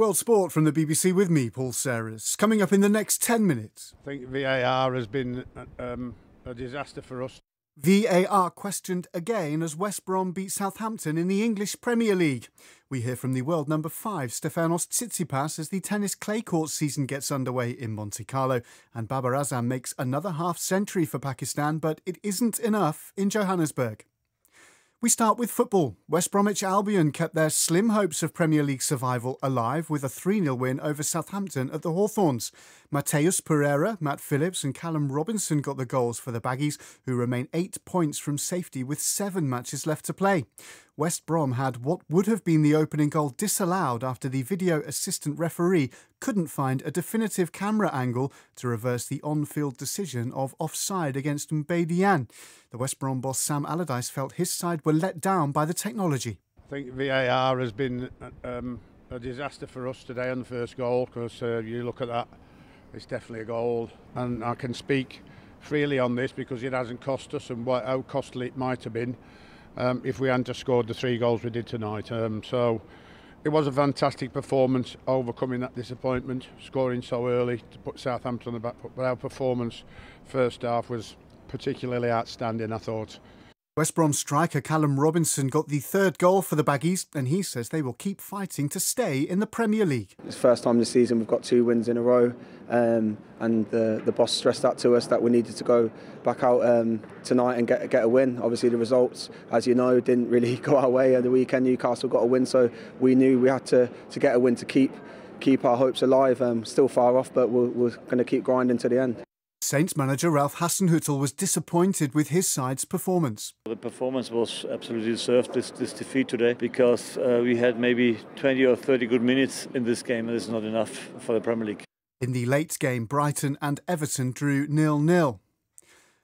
World Sport from the BBC with me, Paul Serres. Coming up in the next 10 minutes. I think VAR has been a disaster for us. VAR questioned again as West Brom beat Southampton in the English Premier League. We hear from the world number 5, Stefanos Tsitsipas, as the tennis clay court season gets underway in Monte Carlo. And Babar Azam makes another half-century for Pakistan, but it isn't enough in Johannesburg. We start with football. West Bromwich Albion kept their slim hopes of Premier League survival alive with a 3-0 win over Southampton at the Hawthorns. Mateus Pereira, Matt Phillips and Callum Robinson got the goals for the Baggies, who remain 8 points from safety with 7 matches left to play. West Brom had what would have been the opening goal disallowed after the video assistant referee couldn't find a definitive camera angle to reverse the on-field decision of offside against Mbedian. The West Brom boss Sam Allardyce felt his side were let down by the technology. I think VAR has been a disaster for us today on the first goal, because you look at that, it's definitely a goal, and I can speak freely on this because it hasn't cost us and how costly it might have been if we hadn't scored the 3 goals we did tonight. So it was a fantastic performance, overcoming that disappointment, scoring so early to put Southampton on the back foot. But our performance first half was particularly outstanding, I thought. West Brom striker Callum Robinson got the 3rd goal for the Baggies, and he says they will keep fighting to stay in the Premier League. It's the first time this season we've got 2 wins in a row, and the boss stressed that to us, that we needed to go back out tonight and get a win. Obviously the results, as you know, didn't really go our way at the weekend. Newcastle got a win, so we knew we had to get a win to keep our hopes alive. Still far off, but we're going to keep grinding to the end. Saints manager Ralph Hasenhüttl was disappointed with his side's performance. The performance was absolutely deserved, this defeat today, because we had maybe 20 or 30 good minutes in this game, and it's not enough for the Premier League. In the late game, Brighton and Everton drew 0-0.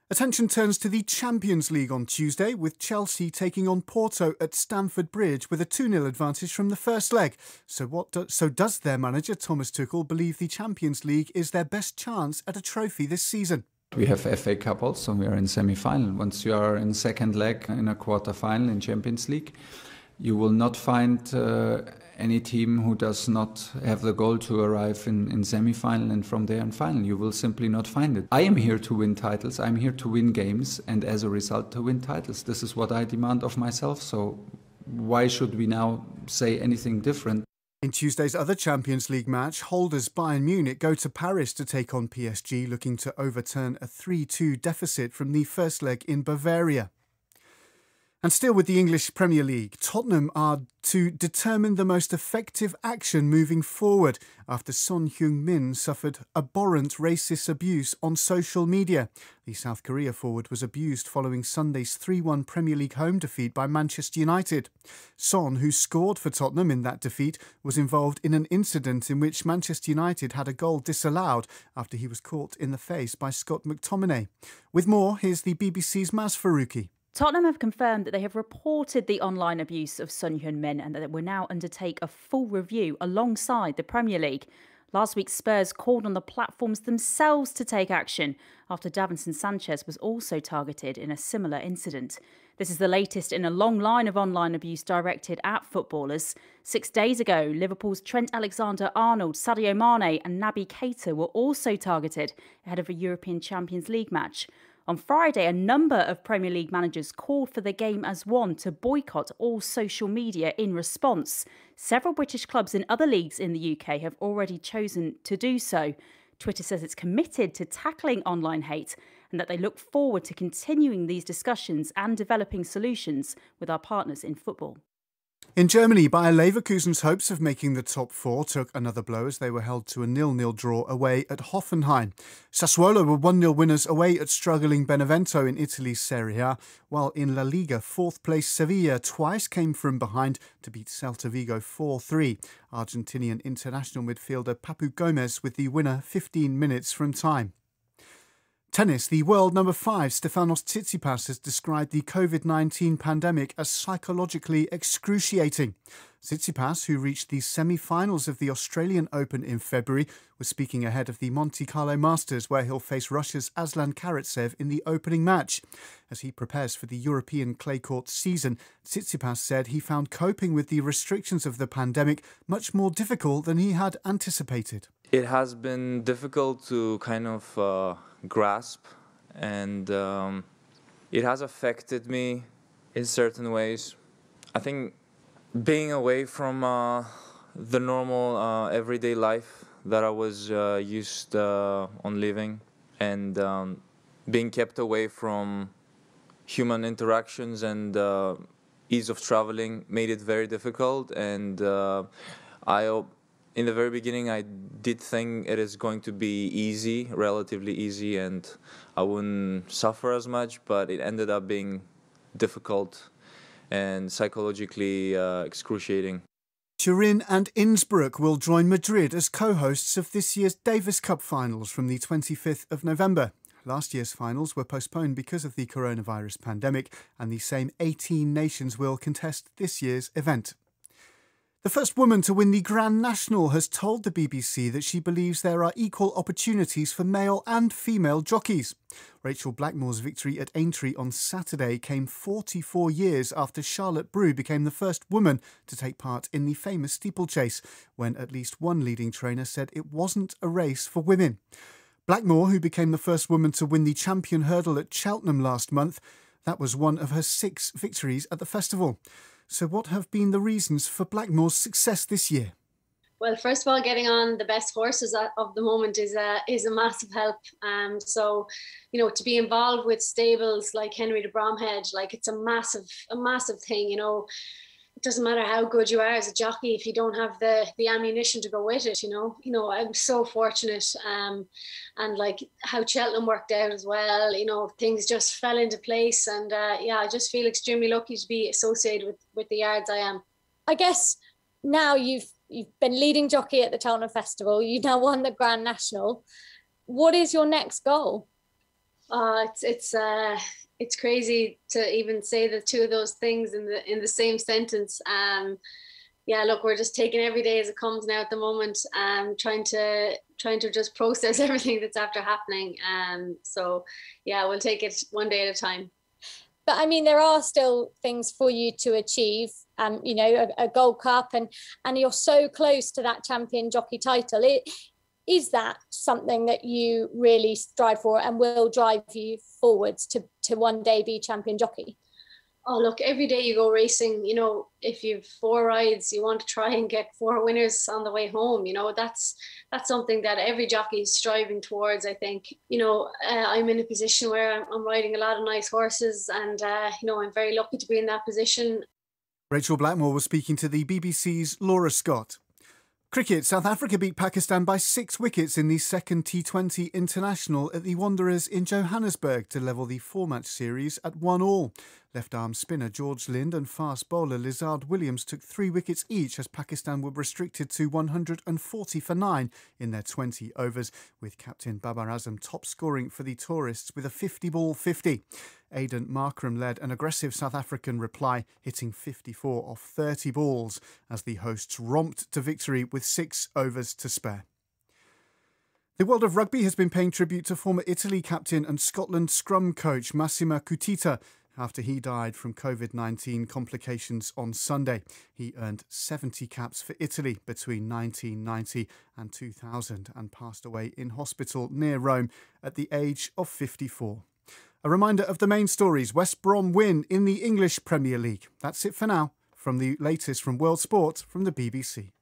Attention turns to the Champions League on Tuesday, with Chelsea taking on Porto at Stamford Bridge with a 2-0 advantage from the first leg. So does their manager Thomas Tuchel believe the Champions League is their best chance at a trophy this season? We have FA Cup also, we are in semi-final. Once you are in second leg in a quarter-final in Champions League, you will not find any team who does not have the goal to arrive in semi-final and from there in final. You will simply not find it. I am here to win titles, I'm here to win games, and as a result to win titles. This is what I demand of myself, so why should we now say anything different? In Tuesday's other Champions League match, holders Bayern Munich go to Paris to take on PSG, looking to overturn a 3-2 deficit from the first leg in Bavaria. And still with the English Premier League, Tottenham are to determine the most effective action moving forward after Son Heung-min suffered abhorrent racist abuse on social media. The South Korea forward was abused following Sunday's 3-1 Premier League home defeat by Manchester United. Son, who scored for Tottenham in that defeat, was involved in an incident in which Manchester United had a goal disallowed after he was caught in the face by Scott McTominay. With more, here's the BBC's Maz Faruqi. Tottenham have confirmed that they have reported the online abuse of Son Heung-min and that it will now undertake a full review alongside the Premier League. Last week, Spurs called on the platforms themselves to take action after Davinson Sanchez was also targeted in a similar incident. This is the latest in a long line of online abuse directed at footballers. 6 days ago, Liverpool's Trent Alexander-Arnold, Sadio Mane and Naby Keita were also targeted ahead of a European Champions League match. On Friday, a number of Premier League managers called for the game as one to boycott all social media in response. Several British clubs in other leagues in the UK have already chosen to do so. Twitter says it's committed to tackling online hate and that they look forward to continuing these discussions and developing solutions with our partners in football. In Germany, Bayer Leverkusen's hopes of making the top 4 took another blow as they were held to a 0-0 draw away at Hoffenheim. Sassuolo were 1-0 winners away at struggling Benevento in Italy's Serie A, while in La Liga, 4th place Sevilla twice came from behind to beat Celta Vigo 4-3. Argentinian international midfielder Papu Gomez with the winner 15 minutes from time. Tennis, the world number 5, Stefanos Tsitsipas, has described the COVID-19 pandemic as psychologically excruciating. Tsitsipas, who reached the semi-finals of the Australian Open in February, was speaking ahead of the Monte Carlo Masters, where he'll face Russia's Aslan Karatsev in the opening match. As he prepares for the European clay court season, Tsitsipas said he found coping with the restrictions of the pandemic much more difficult than he had anticipated. It has been difficult to kind of grasp, and it has affected me in certain ways. I think being away from the normal everyday life that I was used on living, and being kept away from human interactions and ease of traveling made it very difficult. And in the very beginning, I did think it is going to be easy, relatively easy, and I wouldn't suffer as much, but it ended up being difficult and psychologically excruciating. Turin and Innsbruck will join Madrid as co-hosts of this year's Davis Cup finals from the 25th of November. Last year's finals were postponed because of the coronavirus pandemic, and the same 18 nations will contest this year's event. The first woman to win the Grand National has told the BBC that she believes there are equal opportunities for male and female jockeys. Rachel Blackmore's victory at Aintree on Saturday came 44 years after Charlotte Brew became the first woman to take part in the famous steeplechase, when at least one leading trainer said it wasn't a race for women. Blackmore, who became the first woman to win the champion hurdle at Cheltenham last month, that was one of her 6 victories at the festival. So what have been the reasons for Blackmore's success this year? Well, first of all, getting on the best horses of the moment is a massive help. So, you know, to be involved with stables like Henry de Bromhead, like it's a massive thing. You know, it doesn't matter how good you are as a jockey if you don't have the ammunition to go with it. You know, I'm so fortunate, and like how Cheltenham worked out as well. You know, things just fell into place, and yeah, I just feel extremely lucky to be associated with the yards I am. I guess now you've been leading jockey at the Cheltenham Festival. You've now won the Grand National. What is your next goal? It's crazy to even say the two of those things in the same sentence. Yeah, look, we're just taking every day as it comes now at the moment, trying to just process everything that's after happening. So yeah, we'll take it one day at a time. But I mean, there are still things for you to achieve. You know, a Gold Cup, and you're so close to that champion jockey title. Is that something that you really strive for and will drive you forwards to one day be champion jockey? Oh, look, every day you go racing, you know, if you've 4 rides, you want to try and get 4 winners on the way home. You know, that's something that every jockey is striving towards, I think. You know, I'm in a position where I'm riding a lot of nice horses, and, you know, I'm very lucky to be in that position. Rachel Blackmore was speaking to the BBC's Laura Scott. Cricket, South Africa beat Pakistan by 6 wickets in the second T20 international at the Wanderers in Johannesburg to level the 4-match series at 1-1. Left-arm spinner George Lind and fast bowler Lizard Williams took 3 wickets each as Pakistan were restricted to 140 for 9 in their 20 overs, with captain Babar Azam top scoring for the tourists with a 50-ball 50. Aidan Markram led an aggressive South African reply, hitting 54 off 30 balls as the hosts romped to victory with 6 overs to spare. The world of rugby has been paying tribute to former Italy captain and Scotland scrum coach Massimo Cutita after he died from COVID-19 complications on Sunday. He earned 70 caps for Italy between 1990 and 2000 and passed away in hospital near Rome at the age of 54. A reminder of the main stories: West Brom win in the English Premier League. That's it for now. From the latest from World Sport from the BBC.